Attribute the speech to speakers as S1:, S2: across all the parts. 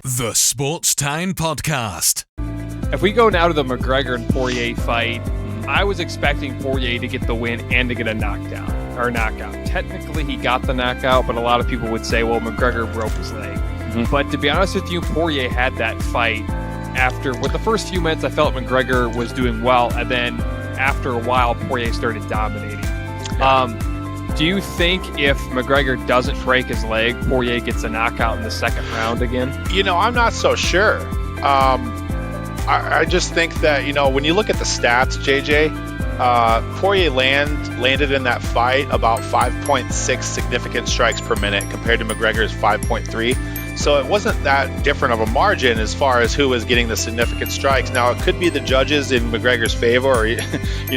S1: The Sports Town Podcast.
S2: If we go now to the McGregor and Poirier fight, I was expecting Poirier to get the win and to get a knockout. Technically, he got the knockout, but a lot of people would say, well, McGregor broke his leg. But to be honest with you, Poirier had that fight with the first few minutes, I felt McGregor was doing well, and then after a while, Poirier started dominating. Do you think if McGregor doesn't break his leg, Poirier gets a knockout in the second round again?
S3: I'm not so sure. I just think that, when you look at the stats, JJ, Poirier landed in that fight about 5.6 significant strikes per minute compared to McGregor's 5.3. So it wasn't that different of a margin as far as who was getting the significant strikes. Now, it could be the judges in McGregor's favor, or you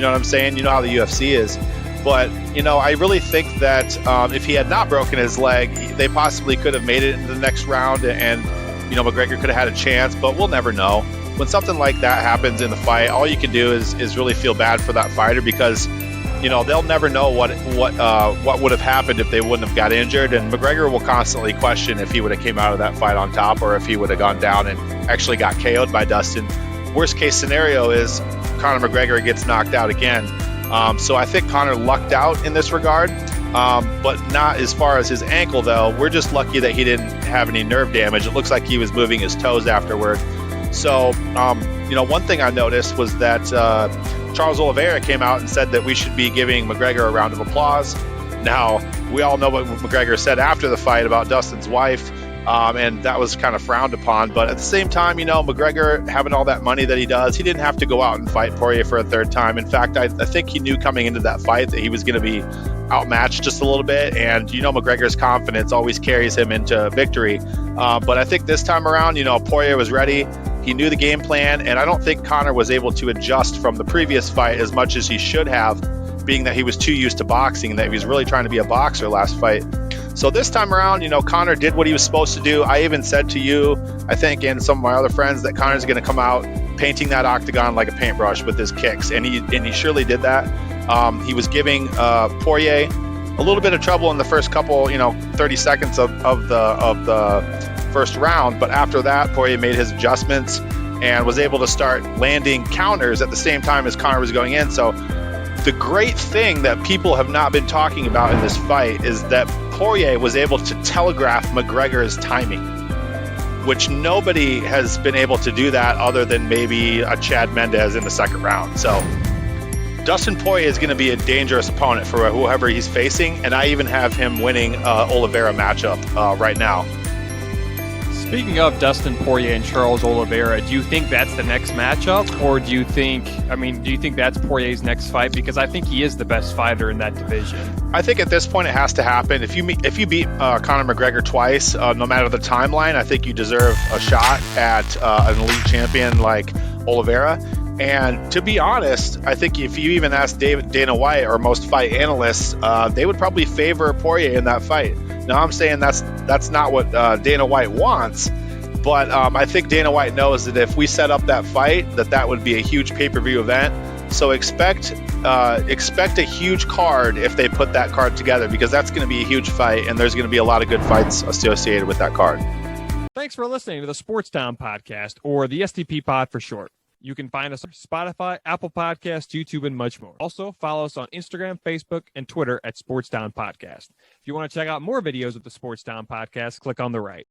S3: know what I'm saying? You know how the UFC is. But, I really think that if he had not broken his leg, they possibly could have made it into the next round and McGregor could have had a chance, but we'll never know. When something like that happens in the fight, all you can do is really feel bad for that fighter because, they'll never know what would have happened if they wouldn't have got injured. And McGregor will constantly question if he would have came out of that fight on top or if he would have gone down and actually got KO'd by Dustin. Worst case scenario is Connor McGregor gets knocked out again. So I think Connor lucked out in this regard, but not as far as his ankle, though. We're just lucky that he didn't have any nerve damage. It looks like he was moving his toes afterward. So, one thing I noticed was that Charles Oliveira came out and said that we should be giving McGregor a round of applause. Now, we all know what McGregor said after the fight about Dustin's wife, and that was kind of frowned upon. But at the same time, McGregor having all that money that he does, he didn't have to go out and fight Poirier for a third time. In fact, I think he knew coming into that fight that he was going to be outmatched just a little bit. And, McGregor's confidence always carries him into victory. But I think this time around, Poirier was ready. He knew the game plan, and I don't think Connor was able to adjust from the previous fight as much as he should have, being that he was too used to boxing and that he was really trying to be a boxer last fight. So this time around, Connor did what he was supposed to do. I even said to you, I think, and some of my other friends, that Connor's going to come out painting that octagon like a paintbrush with his kicks, and he surely did that. He was giving Poirier a little bit of trouble in the first couple, 30 seconds of the first round, but after that, Poirier made his adjustments and was able to start landing counters at the same time as Connor was going in. So the great thing that people have not been talking about in this fight is that Poirier was able to telegraph McGregor's timing, which nobody has been able to do that other than maybe a Chad Mendes in the second round. So Dustin Poirier is going to be a dangerous opponent for whoever he's facing, and I even have him winning Oliveira matchup right now.
S2: Speaking of Dustin Poirier and Charles Oliveira, do you think that's the next matchup, or do you think that's Poirier's next fight? Because I think he is the best fighter in that division.
S3: I think at this point it has to happen. If you beat Connor McGregor twice, no matter the timeline, I think you deserve a shot at an elite champion like Oliveira. And to be honest, I think if you even ask Dana White or most fight analysts, they would probably favor Poirier in that fight. Now, I'm saying that's not what Dana White wants, but I think Dana White knows that if we set up that fight, that would be a huge pay-per-view event. So expect a huge card if they put that card together, because that's going to be a huge fight, and there's going to be a lot of good fights associated with that card.
S2: Thanks for listening to the Sports Town Podcast, or the STP Pod for short. You can find us on Spotify, Apple Podcasts, YouTube, and much more. Also, follow us on Instagram, Facebook, and Twitter at Sports Town Podcast. If you want to check out more videos of the Sports Town Podcast, click on the right.